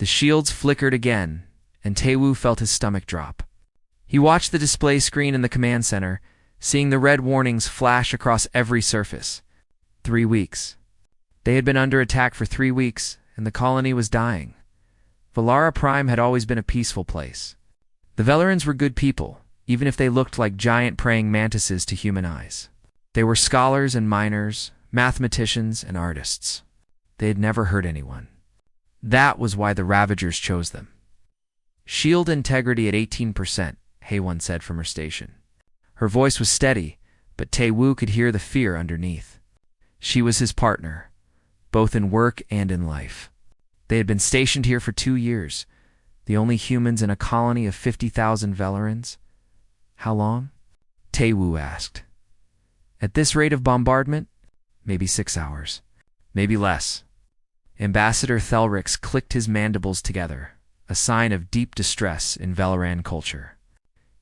The shields flickered again, and Taewoo felt his stomach drop. He watched the display screen in the command center, seeing the red warnings flash across every surface. 3 weeks. They had been under attack for 3 weeks, and the colony was dying. Valara Prime had always been a peaceful place. The Velarans were good people, even if they looked like giant praying mantises to human eyes. They were scholars and miners, mathematicians and artists. They had never hurt anyone. That was why the Ravagers chose them. Shield integrity at 18%, Haewon said from her station. Her voice was steady, but Taewoo could hear the fear underneath. She was his partner, both in work and in life. They had been stationed here for 2 years, the only humans in a colony of 50,000 Velarans. How long? Taewoo asked. At this rate of bombardment? Maybe 6 hours. Maybe less. Ambassador Thelrix clicked his mandibles together, a sign of deep distress in Velaran culture.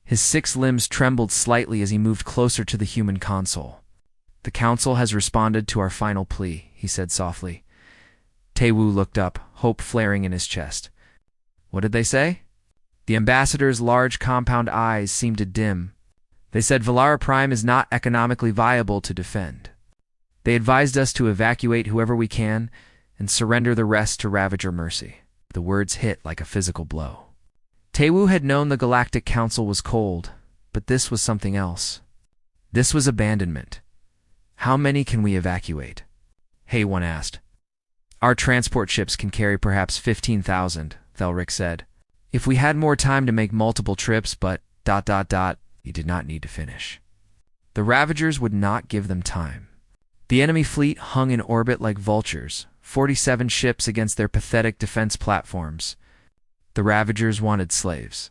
His 6 limbs trembled slightly as he moved closer to the human console. The council has responded to our final plea, he said softly. Taewoo looked up, hope flaring in his chest. What did they say? The ambassador's large compound eyes seemed to dim. They said Valara Prime is not economically viable to defend. They advised us to evacuate whoever we can and surrender the rest to Ravager mercy. The words hit like a physical blow. Taewoo had known the Galactic Council was cold, but this was something else. This was abandonment. How many can we evacuate? Haewon asked. Our transport ships can carry perhaps 15,000, Thelrix said. If we had more time to make multiple trips, but ... he did not need to finish. The Ravagers would not give them time. The enemy fleet hung in orbit like vultures, 47 ships against their pathetic defense platforms. The Ravagers wanted slaves.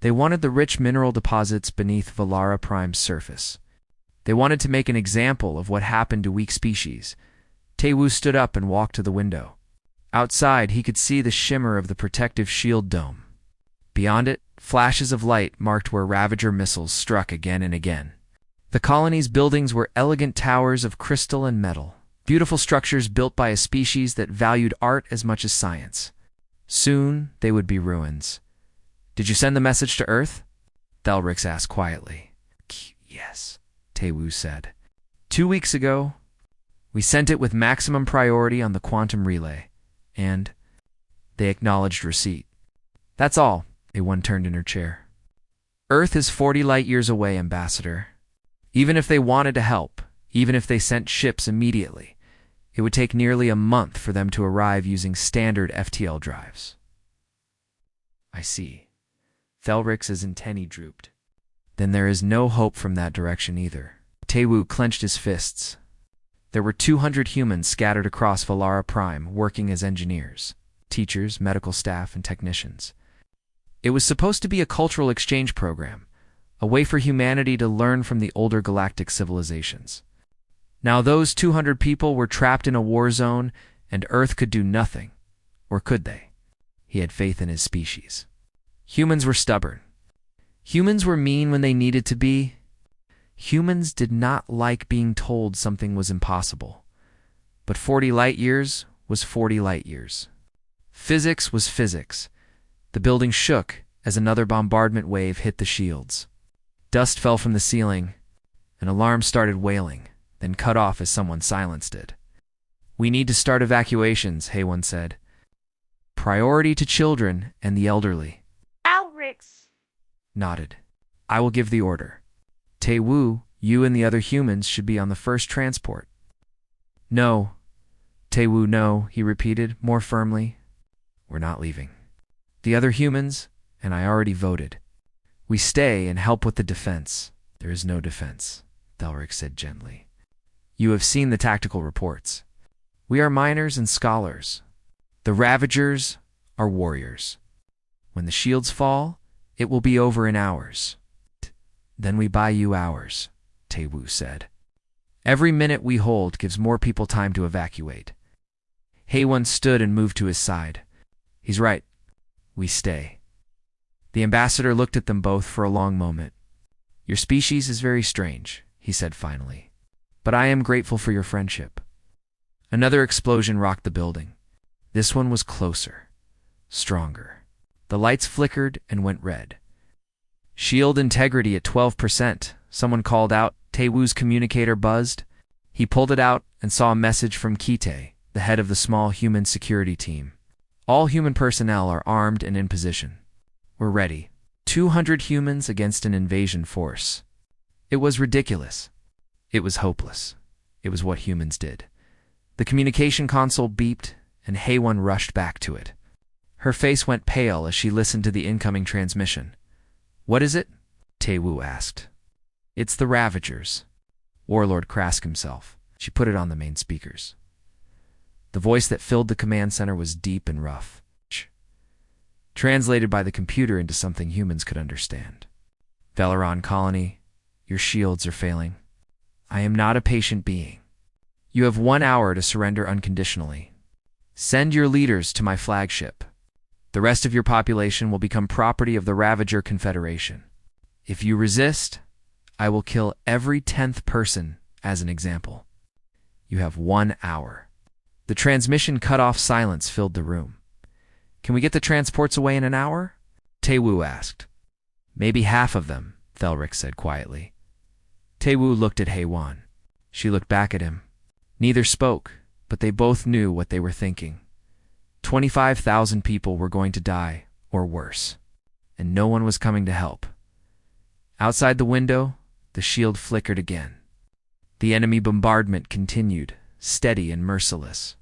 They wanted the rich mineral deposits beneath Valara Prime's surface. They wanted to make an example of what happened to weak species. Taewoo stood up and walked to the window. Outside, he could see the shimmer of the protective shield dome. Beyond it, flashes of light marked where Ravager missiles struck again and again. The colony's buildings were elegant towers of crystal and metal, beautiful structures built by a species that valued art as much as science. Soon, they would be ruins. Did you send the message to Earth? Thelrix asked quietly. Yes, Taewoo said. 2 weeks ago, we sent it with maximum priority on the quantum relay, and they acknowledged receipt. That's all. Haewon turned in her chair. Earth is 40 light-years away, Ambassador. Even if they wanted to help, even if they sent ships immediately, it would take nearly a month for them to arrive using standard FTL drives. I see. Thelrix's antennae drooped. Then there is no hope from that direction either. Taewoo clenched his fists. There were 200 humans scattered across Valara Prime working as engineers, teachers, medical staff, and technicians. It was supposed to be a cultural exchange program, a way for humanity to learn from the older galactic civilizations. Now those 200 people were trapped in a war zone, and Earth could do nothing. Or could they? He had faith in his species. Humans were stubborn. Humans were mean when they needed to be. Humans did not like being told something was impossible. But 40 light-years was 40 light-years. Physics was physics. The building shook as another bombardment wave hit the shields. Dust fell from the ceiling. An alarm started wailing, then cut off as someone silenced it. We need to start evacuations, Haewon said. Priority to children and the elderly. Alrix Nodded. I will give the order. Taewoo, you and the other humans should be on the first transport. No. Taewoo, no, he repeated, more firmly. We're not leaving. The other humans, and I already voted. We stay and help with the defense. There is no defense, Thelrix said gently. You have seen the tactical reports. We are miners and scholars. The Ravagers are warriors. When the shields fall, it will be over in hours. Then we buy you hours, Taewoo said. Every minute we hold gives more people time to evacuate. Haewon stood and moved to his side. He's right. We stay. The ambassador looked at them both for a long moment. Your species is very strange, he said finally. But I am grateful for your friendship. Another explosion rocked the building. This one was closer. stronger. The lights flickered and went red. Shield integrity at 12%, someone called out. Taewoo's communicator buzzed. He pulled it out and saw a message from Kite, the head of the small human security team. All human personnel are armed and in position. We're ready. 200 humans against an invasion force. It was ridiculous. It was hopeless. It was what humans did. The communication console beeped, and Haewon rushed back to it. Her face went pale as she listened to the incoming transmission. "What is it?" Taewoo asked. "It's the Ravagers." Warlord Krask himself. She put it on the main speakers. The voice that filled the command center was deep and rough, translated by the computer into something humans could understand. "Velaron colony, your shields are failing. I am not a patient being. You have 1 hour to surrender unconditionally. Send your leaders to my flagship. The rest of your population will become property of the Ravager Confederation. If you resist, I will kill every 10th person as an example. You have 1 hour. The transmission cut-off silence filled the room. "Can we get the transports away in an hour?" Taewoo asked. "Maybe half of them," Thelric said quietly. Taewoo looked at Haewon. She looked back at him. Neither spoke, but they both knew what they were thinking. 25,000 people were going to die, or worse, and no one was coming to help. Outside the window, the shield flickered again. The enemy bombardment continued, steady and merciless.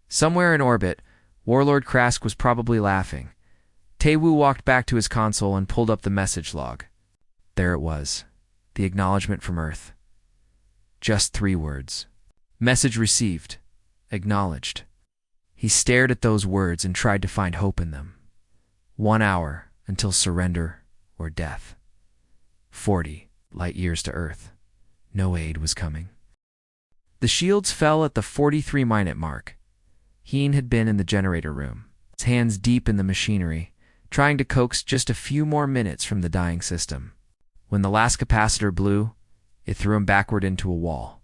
Somewhere in orbit, Warlord Krask was probably laughing. Taewoo walked back to his console and pulled up the message log. There it was, the acknowledgement from Earth. Just 3 words. Message received. Acknowledged. He stared at those words and tried to find hope in them. 1 hour until surrender or death. 40 light years to Earth. No aid was coming. The shields fell at the 43-minute mark. Heen had been in the generator room, his hands deep in the machinery, trying to coax just a few more minutes from the dying system. When the last capacitor blew, it threw him backward into a wall.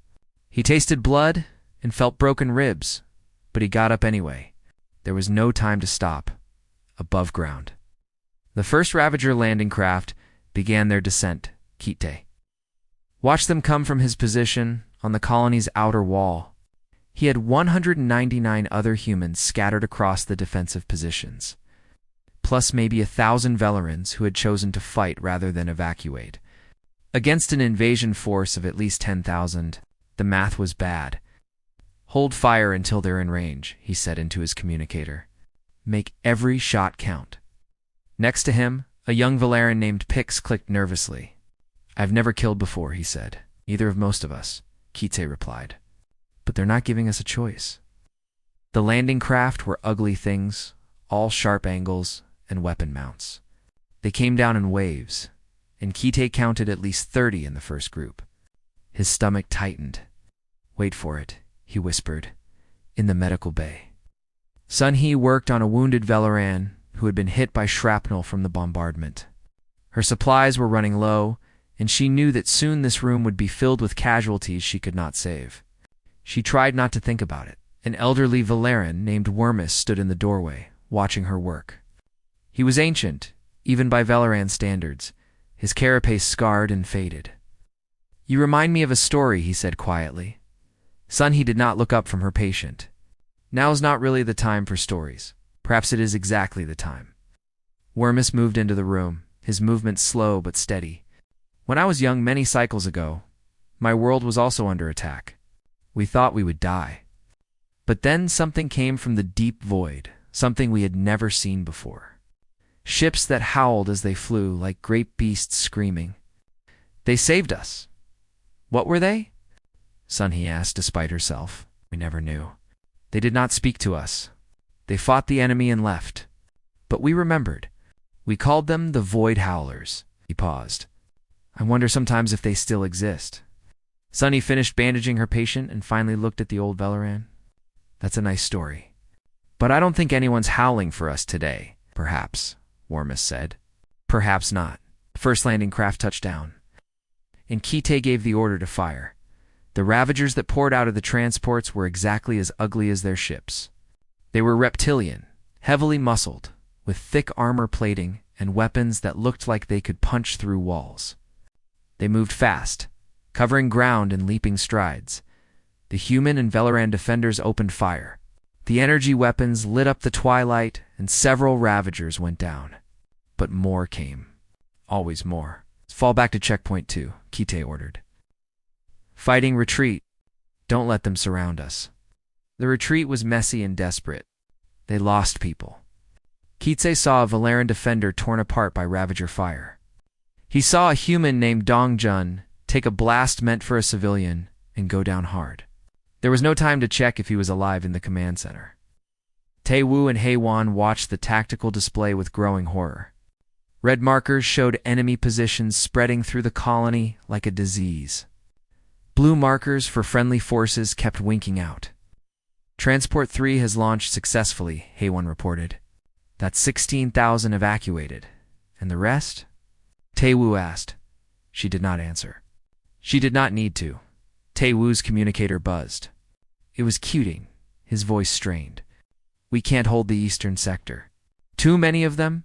He tasted blood and felt broken ribs, but he got up anyway. There was no time to stop. Above ground. The first Ravager landing craft began their descent, Kite. Watched them come from his position on the colony's outer wall. He had 199 other humans scattered across the defensive positions, plus maybe 1,000 Velerans who had chosen to fight rather than evacuate. Against an invasion force of at least 10,000, the math was bad. "Hold fire until they're in range," he said into his communicator. "Make every shot count." Next to him, a young Valeran named Pix clicked nervously. "I've never killed before," he said. "Neither have most of us," Kite replied. "But they're not giving us a choice." The landing craft were ugly things, all sharp angles and weapon mounts. They came down in waves, and Kite counted at least 30 in the first group. His stomach tightened. "Wait for it," he whispered, "in the medical bay." Sun Hee worked on a wounded Velaran who had been hit by shrapnel from the bombardment. Her supplies were running low, and she knew that soon this room would be filled with casualties she could not save. She tried not to think about it. An elderly Valeran named Wormus stood in the doorway, watching her work. He was ancient, even by Velaran standards, his carapace scarred and faded. "You remind me of a story," he said quietly. Sun Hee did not look up from her patient. "Now's not really the time for stories. Perhaps it is exactly the time." Wormus moved into the room, his movements slow but steady. "When I was young many cycles ago, my world was also under attack. We thought we would die. But then something came from the deep void, something we had never seen before. Ships that howled as they flew, like great beasts screaming. They saved us. What were they?" Sun Hee asked despite herself. "We never knew. They did not speak to us. They fought the enemy and left. But we remembered. We called them the Void Howlers." He paused. "I wonder sometimes if they still exist." Sun Hee finished bandaging her patient and finally looked at the old Velaran. "That's a nice story. But I don't think anyone's howling for us today." "Perhaps," Wormus said. "Perhaps not." The first landing craft touched down, and Kite gave the order to fire. The Ravagers that poured out of the transports were exactly as ugly as their ships. They were reptilian, heavily muscled, with thick armor plating and weapons that looked like they could punch through walls. They moved fast, covering ground in leaping strides. The human and Velaran defenders opened fire. The energy weapons lit up the twilight, and several Ravagers went down. But more came. Always more. Fall back to checkpoint 2, Kite ordered. Fighting retreat. Don't let them surround us. The retreat was messy and desperate. They lost people. Kite saw a Velaran defender torn apart by Ravager fire. He saw a human named Dongjun take a blast meant for a civilian and go down hard. There was no time to check if he was alive in the command center. Taewoo and Haewon watched the tactical display with growing horror. Red markers showed enemy positions spreading through the colony like a disease. Blue markers for friendly forces kept winking out. Transport 3 has launched successfully, Haewon reported. That's 16,000 evacuated. And the rest? Taewoo asked. She did not answer. She did not need to. Taewoo's communicator buzzed. It was Cuting, his voice strained. We can't hold the eastern sector. Too many of them?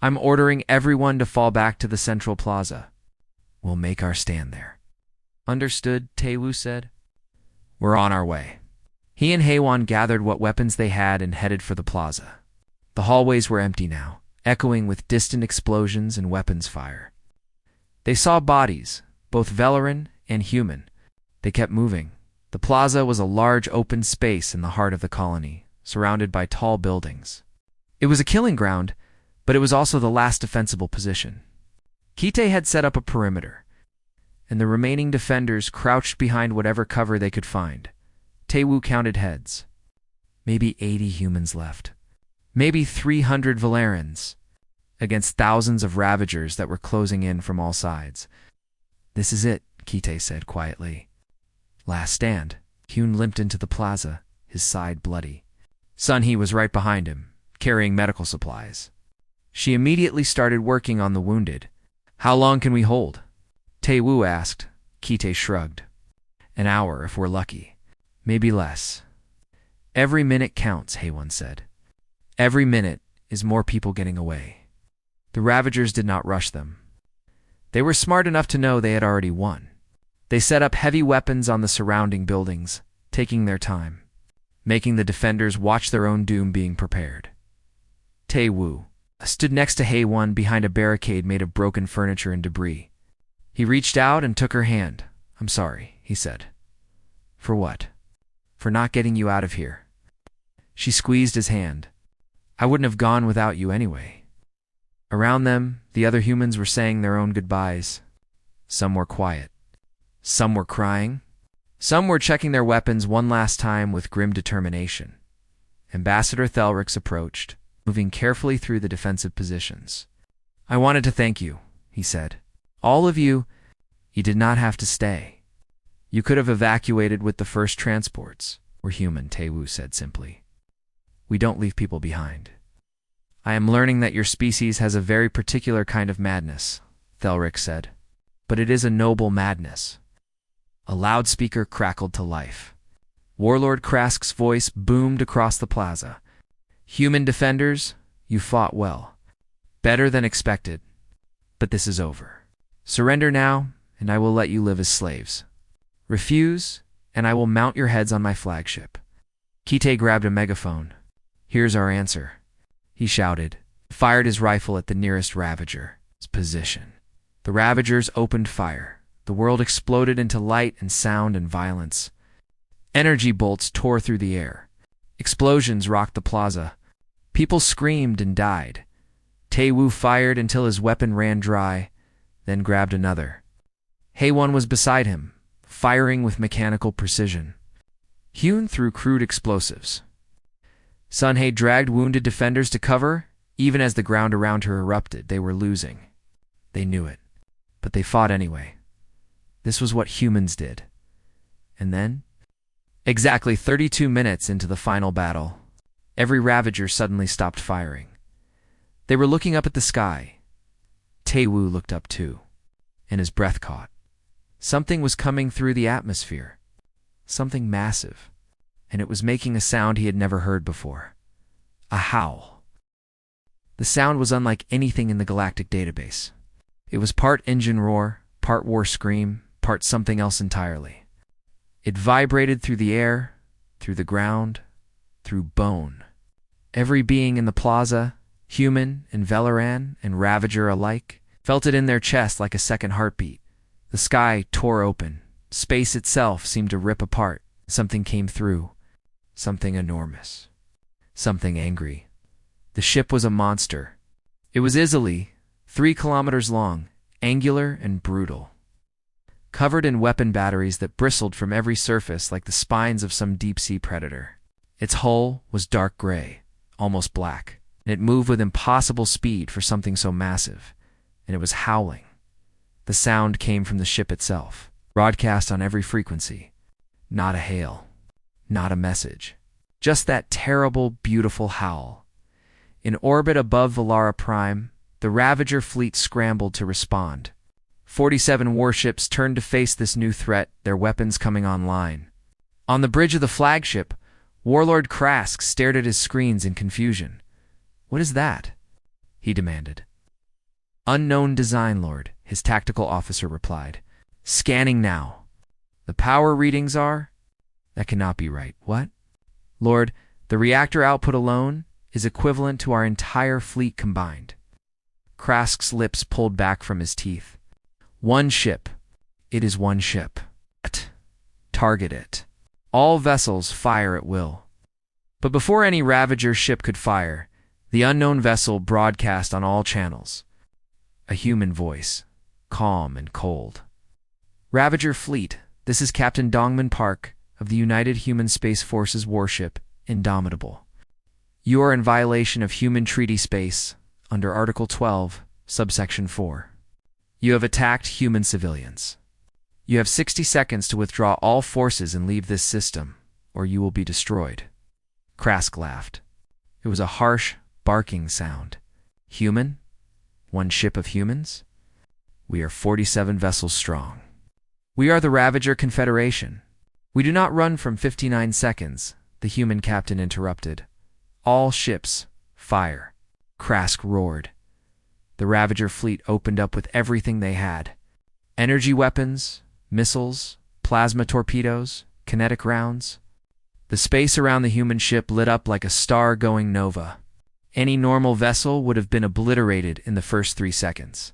I'm ordering everyone to fall back to the central plaza. We'll make our stand there. Understood, Taewoo said. We're on our way. He and Haewon gathered what weapons they had and headed for the plaza. The hallways were empty now, echoing with distant explosions and weapons fire. They saw bodies, both Velaran and human. They kept moving. The plaza was a large open space in the heart of the colony, surrounded by tall buildings. It was a killing ground, but it was also the last defensible position. Kite had set up a perimeter, and the remaining defenders crouched behind whatever cover they could find. Taewoo counted heads. Maybe 80 humans left. Maybe 300 Valerans, against thousands of Ravagers that were closing in from all sides. This is it, Kite said quietly. Last stand. Hyun limped into the plaza, his side bloody. Sunhee was right behind him, carrying medical supplies. She immediately started working on the wounded. How long can we hold? Taewoo asked. Kite shrugged. An hour if we're lucky. Maybe less. Every minute counts, Haewon said. Every minute is more people getting away. The Ravagers did not rush them. They were smart enough to know they had already won. They set up heavy weapons on the surrounding buildings, taking their time, making the defenders watch their own doom being prepared. Taewoo stood next to Haewon behind a barricade made of broken furniture and debris. He reached out and took her hand. I'm sorry, he said. For what? For not getting you out of here. She squeezed his hand. I wouldn't have gone without you anyway. Around them, the other humans were saying their own goodbyes. Some were quiet. Some were crying. Some were checking their weapons one last time with grim determination. Ambassador Thelrix approached, moving carefully through the defensive positions. I wanted to thank you, he said. All of you, you did not have to stay. You could have evacuated with the first transports. We're human, Taewoo said simply. We don't leave people behind. I am learning that your species has a very particular kind of madness, Thelrix said. But it is a noble madness. A loudspeaker crackled to life. Warlord Krask's voice boomed across the plaza. Human defenders, you fought well. Better than expected. But this is over. Surrender now, and I will let you live as slaves. Refuse, and I will mount your heads on my flagship. Kite grabbed a megaphone. Here's our answer, he shouted, fired his rifle at the nearest Ravager's position. The Ravagers opened fire. The world exploded into light and sound and violence. Energy bolts tore through the air. Explosions rocked the plaza. People screamed and died. Taewoo fired until his weapon ran dry, then grabbed another. Haewon was beside him, firing with mechanical precision. Hyun threw crude explosives. Sunhee dragged wounded defenders to cover. Even as the ground around her erupted, they were losing. They knew it, but they fought anyway. This was what humans did. And then, exactly 32 minutes into the final battle, every Ravager suddenly stopped firing. They were looking up at the sky. Taewoo looked up too, and his breath caught. Something was coming through the atmosphere. Something massive, and it was making a sound he had never heard before. A howl. The sound was unlike anything in the galactic database. It was part engine roar, part war scream, part something else entirely. It vibrated through the air, through the ground, through bone. Every being in the plaza, human and Velaran and Ravager alike, felt it in their chest like a second heartbeat. The sky tore open. Space itself seemed to rip apart. Something came through. Something enormous. Something angry. The ship was a monster. It was easily 3 kilometers long, angular and brutal, covered in weapon batteries that bristled from every surface like the spines of some deep-sea predator. Its hull was dark gray, almost black, and it moved with impossible speed for something so massive, and it was howling. The sound came from the ship itself, broadcast on every frequency. Not a hail, not a message, just that terrible, beautiful howl. In orbit above Valara Prime, the Ravager fleet scrambled to respond. 47 warships turned to face this new threat, their weapons coming online. On the bridge of the flagship, Warlord Krask stared at his screens in confusion. "What is that?" he demanded. "Unknown design, Lord," his tactical officer replied. "Scanning now. The power readings are—" "That cannot be right." "What?" "Lord, the reactor output alone is equivalent to our entire fleet combined." Krask's lips pulled back from his teeth. "One ship. It is one ship. Target it. All vessels fire at will." But before any Ravager ship could fire, the unknown vessel broadcast on all channels. A human voice, calm and cold. "Ravager fleet, this is Captain Dongman Park of the United Human Space Forces warship, Indomitable. You are in violation of human treaty space under Article 12, subsection 4. You have attacked human civilians. You have 60 seconds to withdraw all forces and leave this system, or you will be destroyed." Krask laughed. It was a harsh, barking sound. "Human? One ship of humans? We are 47 vessels strong. We are the Ravager Confederation. We do not run from 59 seconds, the human captain interrupted. All ships, fire." Krask roared. The Ravager fleet opened up with everything they had. Energy weapons, missiles, plasma torpedoes, kinetic rounds. The space around the human ship lit up like a star-going nova. Any normal vessel would have been obliterated in the first 3 seconds.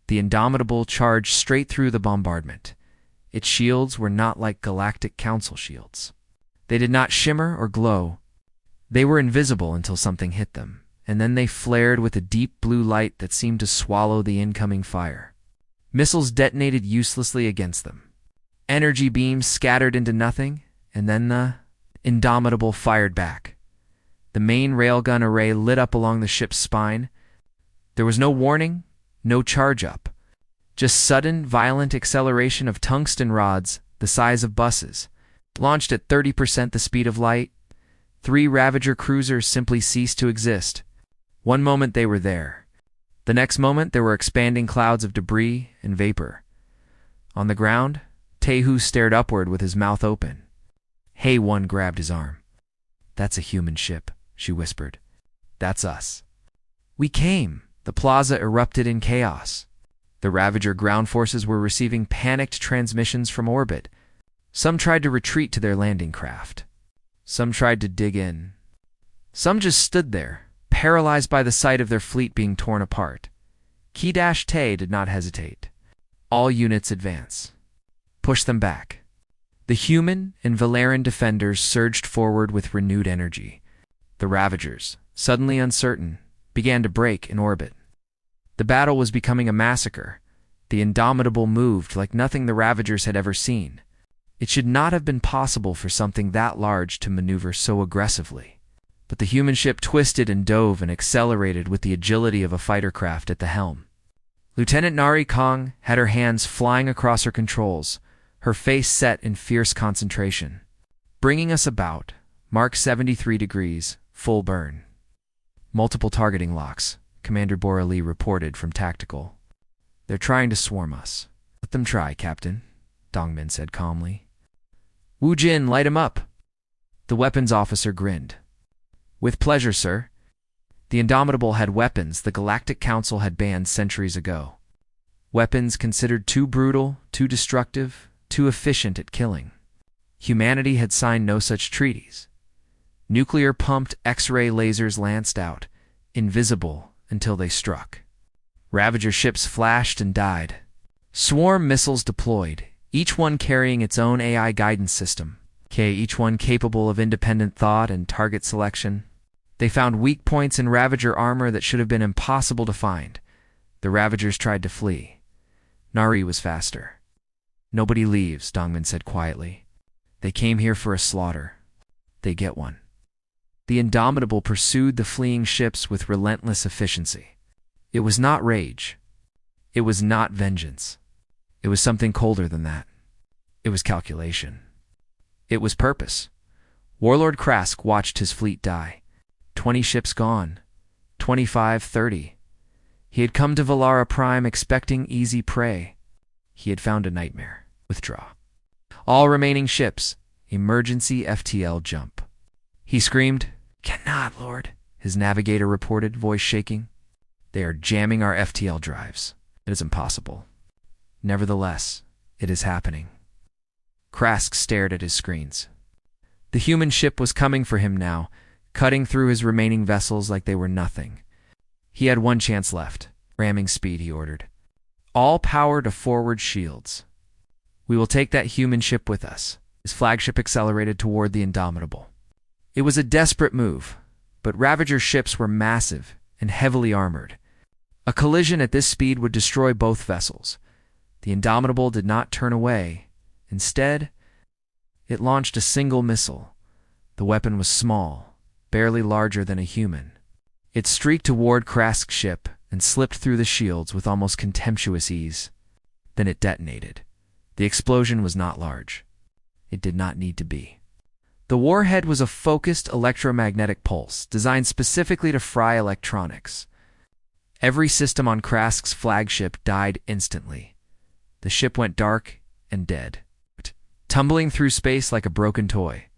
The Indomitable charged straight through the bombardment. Its shields were not like Galactic Council shields. They did not shimmer or glow. They were invisible until something hit them, and then they flared with a deep blue light that seemed to swallow the incoming fire. Missiles detonated uselessly against them. Energy beams scattered into nothing, and then the Indomitable fired back. The main railgun array lit up along the ship's spine. There was no warning, no charge-up. Just sudden, violent acceleration of tungsten rods the size of buses. Launched at 30% the speed of light, 3 Ravager cruisers simply ceased to exist. One moment they were there. The next moment there were expanding clouds of debris and vapor. On the ground, Tehu stared upward with his mouth open. Hay-One grabbed his arm. "That's a human ship," she whispered. "That's us." "We came." The plaza erupted in chaos. The Ravager ground forces were receiving panicked transmissions from orbit. Some tried to retreat to their landing craft. Some tried to dig in. Some just stood there, paralyzed by the sight of their fleet being torn apart. Key-Tay did not hesitate. "All units advance. Push them back." The human and Velaran defenders surged forward with renewed energy. The Ravagers, suddenly uncertain, began to break in orbit. The battle was becoming a massacre. The Indomitable moved like nothing the Ravagers had ever seen. It should not have been possible for something that large to maneuver so aggressively. But the human ship twisted and dove and accelerated with the agility of a fighter craft at the helm. Lieutenant Nari Kong had her hands flying across her controls, her face set in fierce concentration. "Bringing us about, mark 73 degrees, full burn. Multiple targeting locks," Commander Borali reported from Tactical. "They're trying to swarm us." "Let them try, Captain," Dongmin said calmly. "Wu Jin, light him up." The weapons officer grinned. "With pleasure, sir." The Indomitable had weapons the Galactic Council had banned centuries ago. Weapons considered too brutal, too destructive, too efficient at killing. Humanity had signed no such treaties. Nuclear-pumped X-ray lasers lanced out, invisible until they struck. Ravager ships flashed and died. Swarm missiles deployed, each one carrying its own AI guidance system, each one capable of independent thought and target selection. They found weak points in Ravager armor that should have been impossible to find. The Ravagers tried to flee. Nari was faster. "Nobody leaves," Dongmin said quietly. "They came here for a slaughter. They get one." The Indomitable pursued the fleeing ships with relentless efficiency. It was not rage. It was not vengeance. It was something colder than that. It was calculation. It was purpose. Warlord Krask watched his fleet die. 20 ships gone. 25, 30. He had come to Valara Prime expecting easy prey. He had found a nightmare. Withdraw. All remaining ships. Emergency FTL jump. He screamed, "Cannot, Lord," his navigator reported, voice shaking. "They are jamming our FTL drives. It is impossible." Nevertheless, it is happening. Krask stared at his screens. The human ship was coming for him now, cutting through his remaining vessels like they were nothing. He had one chance left. Ramming speed, he ordered. "All power to forward shields. We will take that human ship with us." His flagship accelerated toward the Indomitable. It was a desperate move, but Ravager ships were massive and heavily armored. A collision at this speed would destroy both vessels. The Indomitable did not turn away. Instead, it launched a single missile. The weapon was small, barely larger than a human. It streaked toward Krask's ship and slipped through the shields with almost contemptuous ease. Then it detonated. The explosion was not large. It did not need to be. The warhead was a focused electromagnetic pulse designed specifically to fry electronics. Every system on Krask's flagship died instantly. The ship went dark and dead, tumbling through space like a broken toy.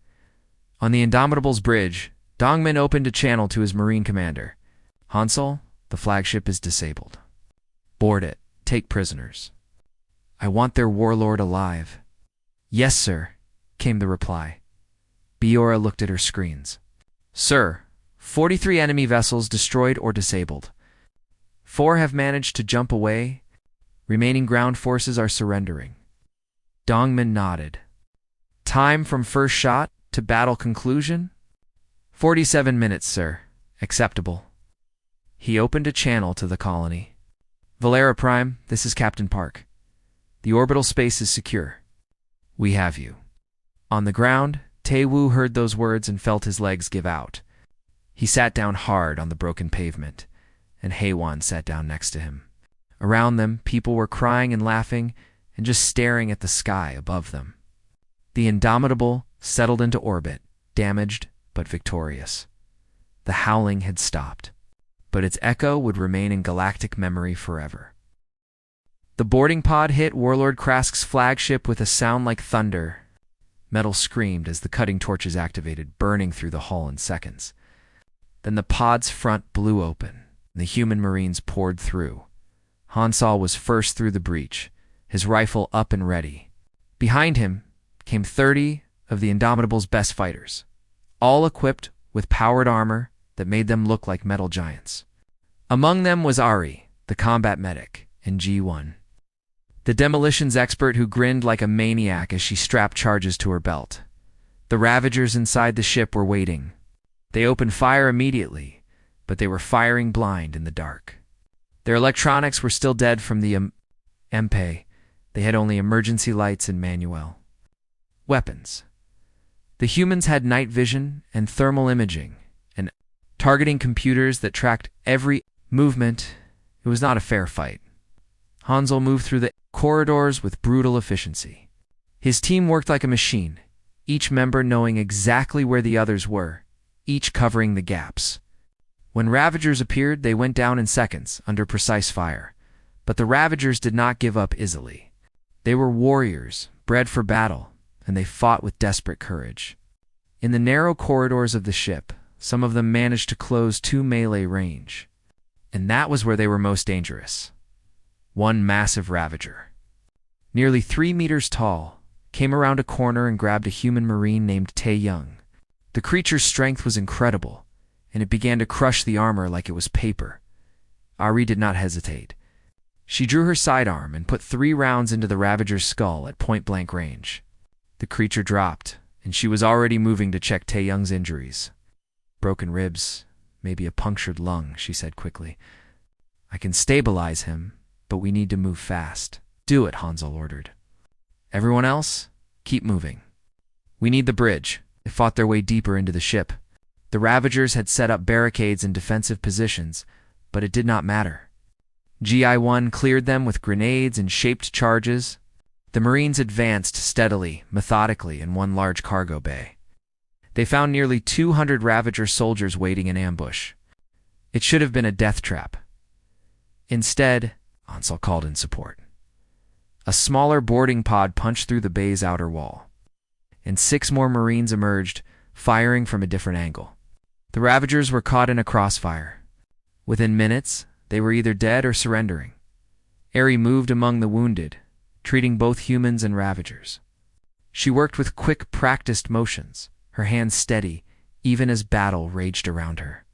On the Indomitable's bridge, Dongmin opened a channel to his Marine commander. "Hansel, the flagship is disabled. Board it. Take prisoners. I want their warlord alive." "Yes, sir," came the reply. Biora looked at her screens. "Sir, 43 enemy vessels destroyed or disabled. 4 have managed to jump away. Remaining ground forces are surrendering." Dongmin nodded. "Time from first shot to battle conclusion?" 47 minutes, sir. Acceptable." He opened a channel to the colony. "Valara Prime, this is Captain Park. The orbital space is secure. We have you." On the ground, Taewoo heard those words and felt his legs give out. He sat down hard on the broken pavement, and Haewon sat down next to him. Around them, people were crying and laughing and just staring at the sky above them. The Indomitable settled into orbit, damaged but victorious. The howling had stopped, but its echo would remain in galactic memory forever. The boarding pod hit Warlord Krask's flagship with a sound like thunder. Metal screamed as the cutting torches activated, burning through the hull in seconds. Then the pod's front blew open, and the human Marines poured through. Hansal was first through the breach, his rifle up and ready. Behind him came 30 of the Indomitable's best fighters, all equipped with powered armor that made them look like metal giants. Among them was Ari, the combat medic, and G1, the demolitions expert who grinned like a maniac as she strapped charges to her belt. The Ravagers inside the ship were waiting. They opened fire immediately, but they were firing blind in the dark. Their electronics were still dead from the MP. They had only emergency lights and manual. Weapons. The humans had night vision and thermal imaging, and targeting computers that tracked every movement. It was not a fair fight. Hansel moved through the corridors with brutal efficiency. His team worked like a machine, each member knowing exactly where the others were, each covering the gaps. When Ravagers appeared, they went down in seconds under precise fire. But the Ravagers did not give up easily. They were warriors, bred for battle, and they fought with desperate courage. In the narrow corridors of the ship, some of them managed to close 2 melee range. And that was where they were most dangerous. One massive Ravager, nearly 3 meters tall, came around a corner and grabbed a human marine named Tae Young. The creature's strength was incredible, and it began to crush the armor like it was paper. Ari did not hesitate. She drew her sidearm and put 3 rounds into the Ravager's skull at point-blank range. The creature dropped, and she was already moving to check Tae Young's injuries. Broken ribs, maybe a punctured lung, she said quickly. I can stabilize him, but we need to move fast. Do it, Hansel ordered. Everyone else, keep moving. We need the bridge. They fought their way deeper into the ship. The Ravagers had set up barricades in defensive positions, but it did not matter. GI-1 cleared them with grenades and shaped charges. The Marines advanced steadily, methodically, in one large cargo bay. They found nearly 200 Ravager soldiers waiting in ambush. It should have been a death trap. Instead, Hansel called in support. A smaller boarding pod punched through the bay's outer wall, and 6 more Marines emerged, firing from a different angle. The Ravagers were caught in a crossfire. Within minutes, they were either dead or surrendering. Ari moved among the wounded, treating both humans and Ravagers. She worked with quick, practiced motions, her hands steady, even as battle raged around her.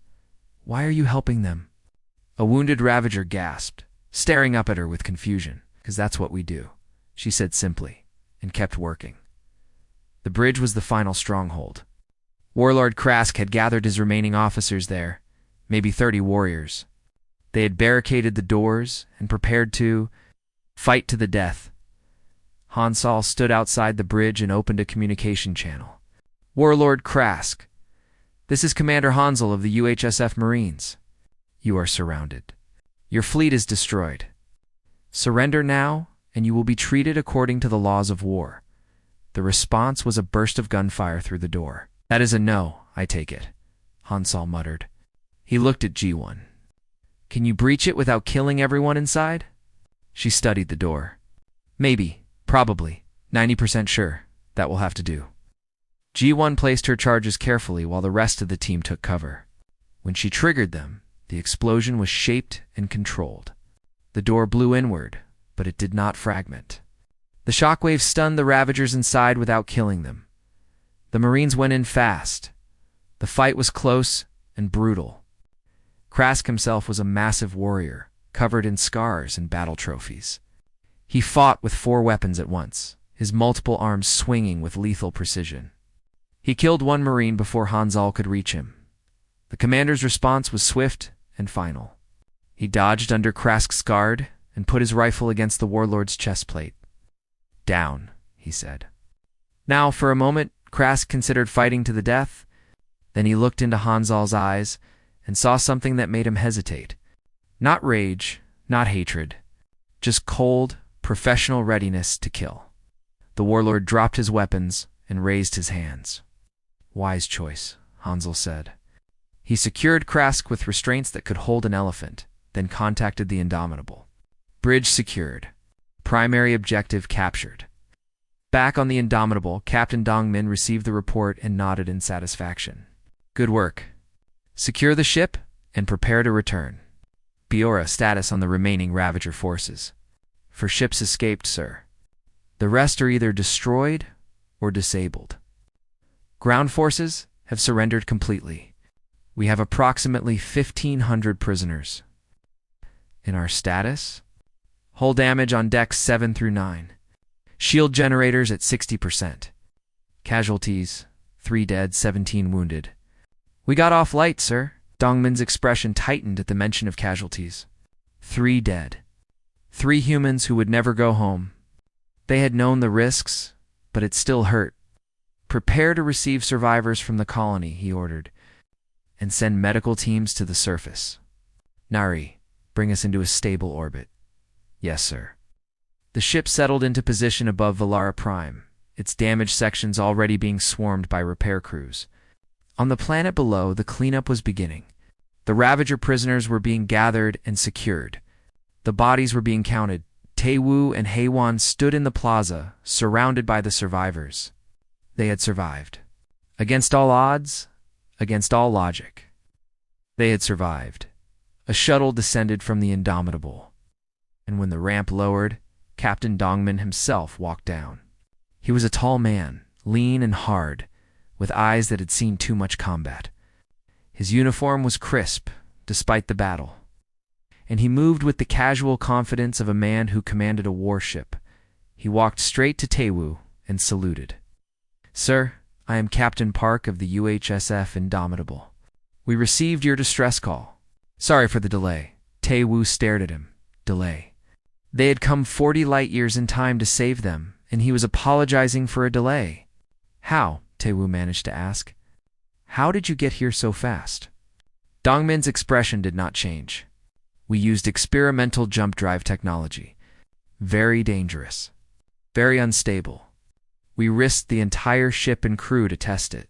Why are you helping them? A wounded Ravager gasped, staring up at her with confusion. Because that's what we do, she said simply, and kept working. The bridge was the final stronghold. Warlord Krask had gathered his remaining officers there, maybe 30 warriors. They had barricaded the doors and prepared to fight to the death. Hansel stood outside the bridge and opened a communication channel. Warlord Krask, this is Commander Hansel of the UHSF Marines. You are surrounded. Your fleet is destroyed. Surrender now, and you will be treated according to the laws of war. The response was a burst of gunfire through the door. That is a no, I take it, Hansel muttered. He looked at G1. Can you breach it without killing everyone inside? She studied the door. Maybe, probably, 90% sure. That will have to do. G1 placed her charges carefully while the rest of the team took cover. When she triggered them, the explosion was shaped and controlled. The door blew inward, but it did not fragment. The shockwave stunned the Ravagers inside without killing them. The Marines went in fast. The fight was close and brutal. Krask himself was a massive warrior, covered in scars and battle trophies. He fought with 4 weapons at once, his multiple arms swinging with lethal precision. He killed 1 Marine before Hansel could reach him. The commander's response was swift and final. He dodged under Krask's guard and put his rifle against the warlord's chest plate. Down, he said. Now, for a moment, Krask considered fighting to the death. Then he looked into Hansel's eyes and saw something that made him hesitate. Not rage, not hatred, just cold, professional readiness to kill. The warlord dropped his weapons and raised his hands. Wise choice, Hansel said. He secured Krask with restraints that could hold an elephant, then contacted the Indomitable. Bridge secured. Primary objective captured. Back on the Indomitable, Captain Dongmin received the report and nodded in satisfaction. Good work. Secure the ship and prepare to return. Biora status on the remaining Ravager forces. For ships escaped, sir. The rest are either destroyed or disabled. Ground forces have surrendered completely. We have approximately 1,500 prisoners. In our status, hull damage on decks 7 through 9. Shield generators at 60%. Casualties, 3 dead, 17 wounded. We got off light, sir. Dongmin's expression tightened at the mention of casualties. 3 dead. 3 humans who would never go home. They had known the risks, but it still hurt. Prepare to receive survivors from the colony, he ordered, and send medical teams to the surface. Nari, bring us into a stable orbit. Yes, sir. The ship settled into position above Valara Prime, its damaged sections already being swarmed by repair crews. On the planet below, the cleanup was beginning. The Ravager prisoners were being gathered and secured. The bodies were being counted. Taewoo and Haewon stood in the plaza, surrounded by the survivors. They had survived. Against all odds, against all logic. They had survived. A shuttle descended from the Indomitable, and when the ramp lowered, Captain Dongmin himself walked down. He was a tall man, lean and hard, with eyes that had seen too much combat. His uniform was crisp, despite the battle, and he moved with the casual confidence of a man who commanded a warship. He walked straight to Taewoo and saluted. "Sir, I am Captain Park of the UHSF Indomitable. We received your distress call. Sorry for the delay." Taewoo stared at him. Delay. They had come 40 light years in time to save them, and he was apologizing for a delay. "How?" Taewoo managed to ask. "How did you get here so fast?" Dongmin's expression did not change. "We used experimental jump drive technology. Very dangerous. Very unstable. We risked the entire ship and crew to test it."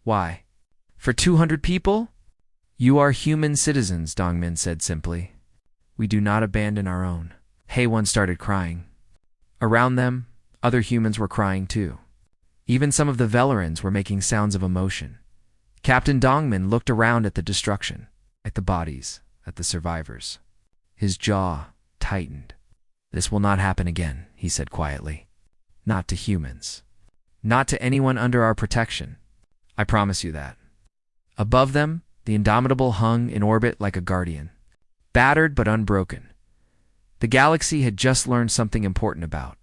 "Why? For 200 people?" "You are human citizens," Dongmin said simply. "We do not abandon our own." Haewon started crying. Around them, other humans were crying too. Even some of the Velerans were making sounds of emotion. Captain Dongmin looked around at the destruction, at the bodies, at the survivors. His jaw tightened. "This will not happen again," he said quietly. "Not to humans. Not to anyone under our protection. I promise you that." Above them, the Indomitable hung in orbit like a guardian, battered but unbroken. The galaxy had just learned something important about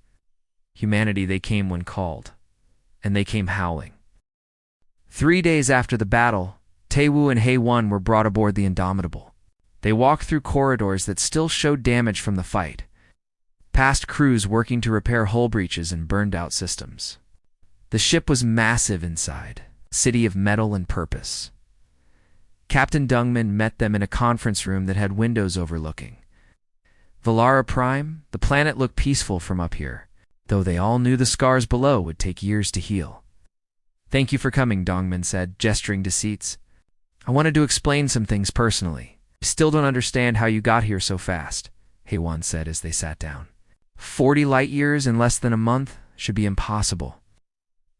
humanity. They came when called, and they came howling. 3 days after the battle, Taewoo and Haewon were brought aboard the Indomitable. They walked through corridors that still showed damage from the fight, past crews working to repair hull breaches and burned-out systems. The ship was massive inside, a city of metal and purpose. Captain Dongmin met them in a conference room that had windows overlooking Valara Prime. The planet looked peaceful from up here, though they all knew the scars below would take years to heal. "Thank you for coming," Dongmin said, gesturing to seats. "I wanted to explain some things personally. I still don't understand how you got here so fast," Haewon said as they sat down. 40 light years in less than a month should be impossible."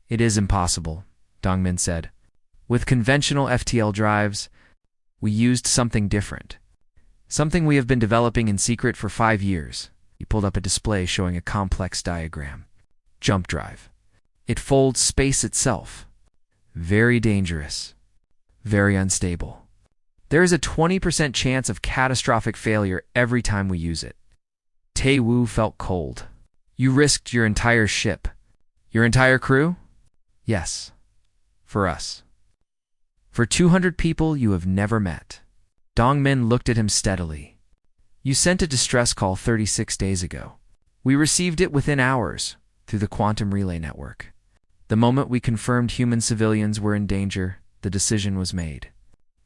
"It is impossible," Dongmin said. "With conventional FTL drives, we used something different. Something we have been developing in secret for 5 years. He pulled up a display showing a complex diagram. Jump drive. It folds space itself. Very dangerous. Very unstable. There is a 20% chance of catastrophic failure every time we use it." Taewoo felt cold. "You risked your entire ship. Your entire crew?" "Yes. For us. For 200 people you have never met." Dongmin looked at him steadily. "You sent a distress call 36 days ago. We received it within hours through the quantum relay network. The moment we confirmed human civilians were in danger, the decision was made.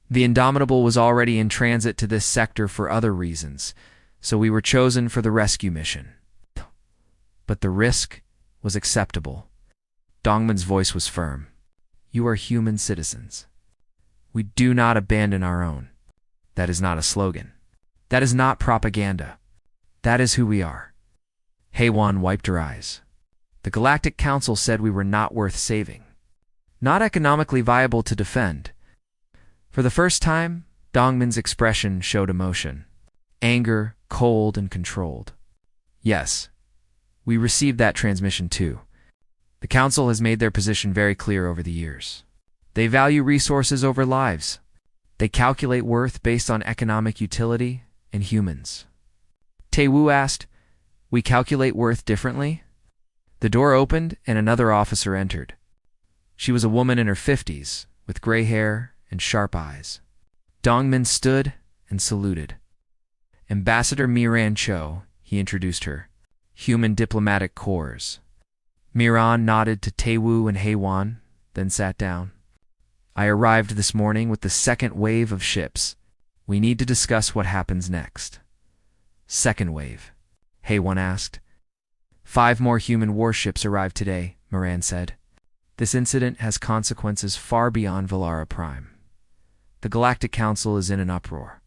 The Indomitable was already in transit to this sector for other reasons, so we were chosen for the rescue mission. But the risk was acceptable." Dongmin's voice was firm. "You are human citizens. We do not abandon our own. That is not a slogan. That is not propaganda. That is who we are." Haewon wiped her eyes. "The Galactic Council said we were not worth saving. Not economically viable to defend." For the first time, Dongmin's expression showed emotion. Anger, cold and controlled. "Yes, we received that transmission too. The Council has made their position very clear over the years. They value resources over lives. They calculate worth based on economic utility and humans." Taewoo asked, "We calculate worth differently?" The door opened and another officer entered. She was a woman in her 50s, with gray hair and sharp eyes. Dongmin stood and saluted. "Ambassador Miran Cho," he introduced her. "Human Diplomatic Corps." Miran nodded to Taewoo and Haewon, then sat down. "I arrived this morning with the second wave of ships. We need to discuss what happens next." "Second wave?" Haewon asked. 5 more human warships arrived today," Moran said. "This incident has consequences far beyond Valara Prime. The Galactic Council is in an uproar.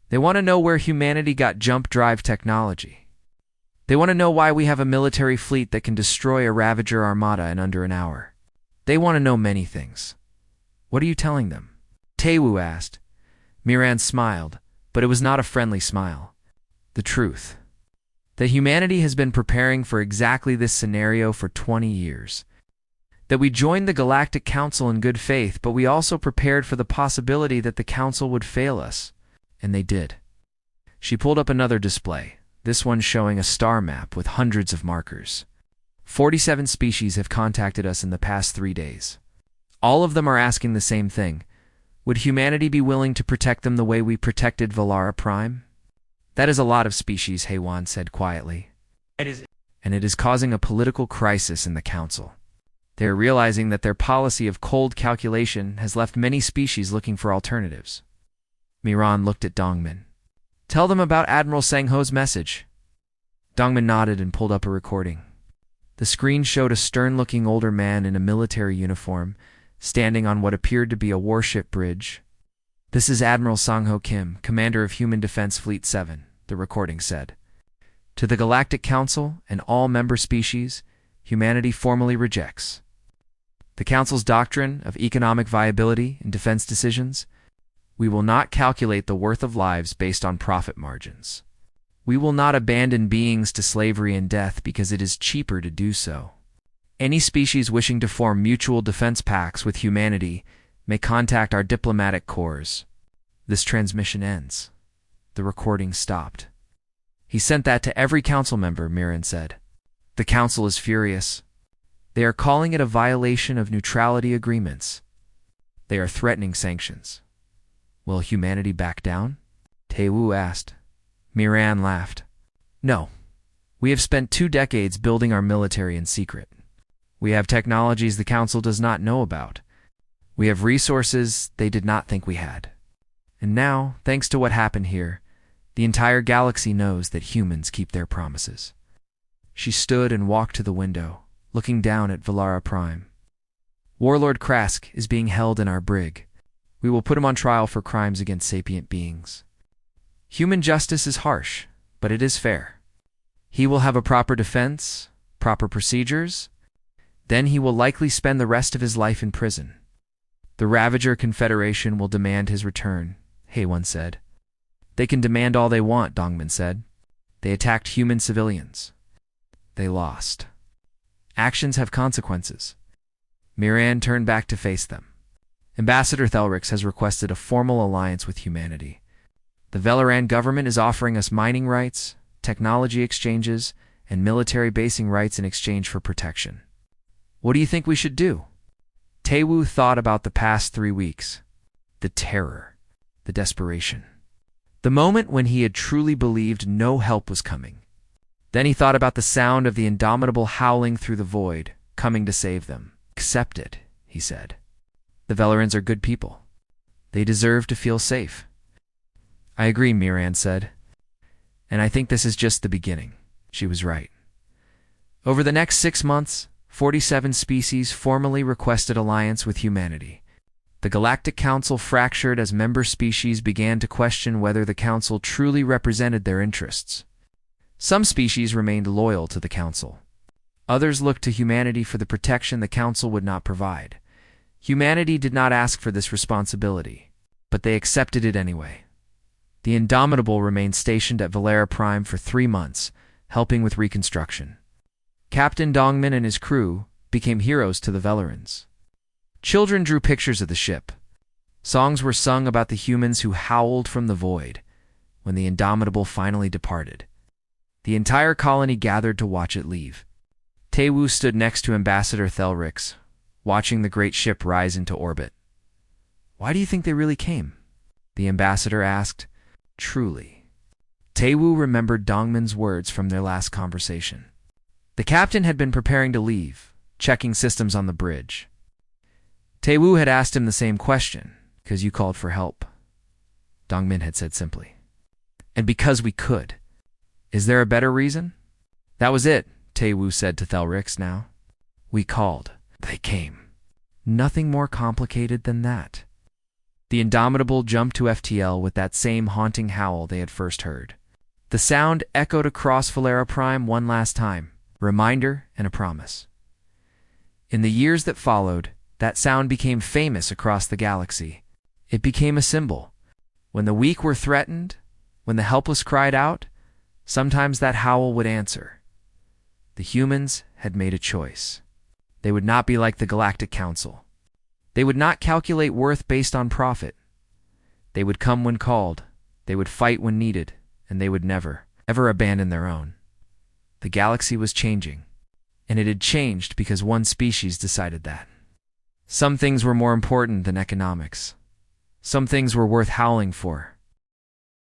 They want to know where humanity got jump drive technology. They want to know why we have a military fleet that can destroy a Ravager armada in under an hour. They want to know many things. What are you telling them? Taewoo asked. Miran smiled, but it was not a friendly smile. The truth. That humanity has been preparing for exactly this scenario for 20 years. That we joined the Galactic Council in good faith, but we also prepared for the possibility that the Council would fail us. And they did. She pulled up another display, this one showing a star map with hundreds of markers. 47 species have contacted us in the past 3 days. All of them are asking the same thing. Would humanity be willing to protect them the way we protected Valara Prime? That is a lot of species, Haywan said quietly. And it is causing a political crisis in the Council. They are realizing that their policy of cold calculation has left many species looking for alternatives. Miran looked at Dongmin. Tell them about Admiral Sangho's message. Dongmin nodded and pulled up a recording. The screen showed a stern-looking older man in a military uniform, standing on what appeared to be a warship bridge. This is Admiral Sangho Kim, commander of Human Defense Fleet 7, the recording said. To the Galactic Council and all member species, humanity formally rejects the Council's doctrine of economic viability in defense decisions. We will not calculate the worth of lives based on profit margins. We will not abandon beings to slavery and death because it is cheaper to do so. Any species wishing to form mutual defense pacts with humanity may contact our diplomatic corps. This transmission ends. The recording stopped. He sent that to every council member, Miran said. The council is furious. They are calling it a violation of neutrality agreements. They are threatening sanctions. Will humanity back down? Taewoo asked. Miran laughed. No. We have spent 2 decades building our military in secret. We have technologies the Council does not know about. We have resources they did not think we had. And now, thanks to what happened here, the entire galaxy knows that humans keep their promises. She stood and walked to the window, looking down at Valara Prime. Warlord Krask is being held in our brig. We will put him on trial for crimes against sapient beings. Human justice is harsh, but it is fair. He will have a proper defense, proper procedures. Then he will likely spend the rest of his life in prison. The Ravager Confederation will demand his return, Haywan said. They can demand all they want, Dongmin said. They attacked human civilians. They lost. Actions have consequences. Miran turned back to face them. Ambassador Thelrix has requested a formal alliance with humanity. The Velaran government is offering us mining rights, technology exchanges, and military basing rights in exchange for protection. What do you think we should do? Taewoo thought about the past 3 weeks. The terror, the desperation. The moment when he had truly believed no help was coming. Then he thought about the sound of the indomitable howling through the void, coming to save them. Accept it, he said. The Velarans are good people. They deserve to feel safe. I agree, Miran said. And I think this is just the beginning. She was right. Over the next 6 months, 47 species formally requested alliance with humanity. The Galactic Council fractured as member species began to question whether the Council truly represented their interests. Some species remained loyal to the Council. Others looked to humanity for the protection the Council would not provide. Humanity did not ask for this responsibility, but they accepted it anyway. The Indomitable remained stationed at Valara Prime for 3 months, helping with reconstruction. Captain Dongmin and his crew became heroes to the Velarans. Children drew pictures of the ship. Songs were sung about the humans who howled from the void when the Indomitable finally departed. The entire colony gathered to watch it leave. Taewoo stood next to Ambassador Thelrix, watching the great ship rise into orbit. Why do you think they really came? The ambassador asked. Truly. Taewoo remembered Dongmin's words from their last conversation. The captain had been preparing to leave, checking systems on the bridge. Taewoo had asked him the same question, because you called for help. Dongmin had said simply. And because we could. Is there a better reason? That was it, Taewoo said to Thelrix now. We called. They came. Nothing more complicated than that. The Indomitable jumped to FTL with that same haunting howl they had first heard. The sound echoed across Valara Prime one last time, a reminder and a promise. In the years that followed, That sound became famous across the galaxy. It became a symbol. When the weak were threatened, when the helpless cried out, sometimes that howl would answer. The humans had made a choice. They would not be like the Galactic Council. They would not calculate worth based on profit. They would come when called, they would fight when needed, and they would never, ever abandon their own. The galaxy was changing, and it had changed because one species decided that. Some things were more important than economics. Some things were worth howling for.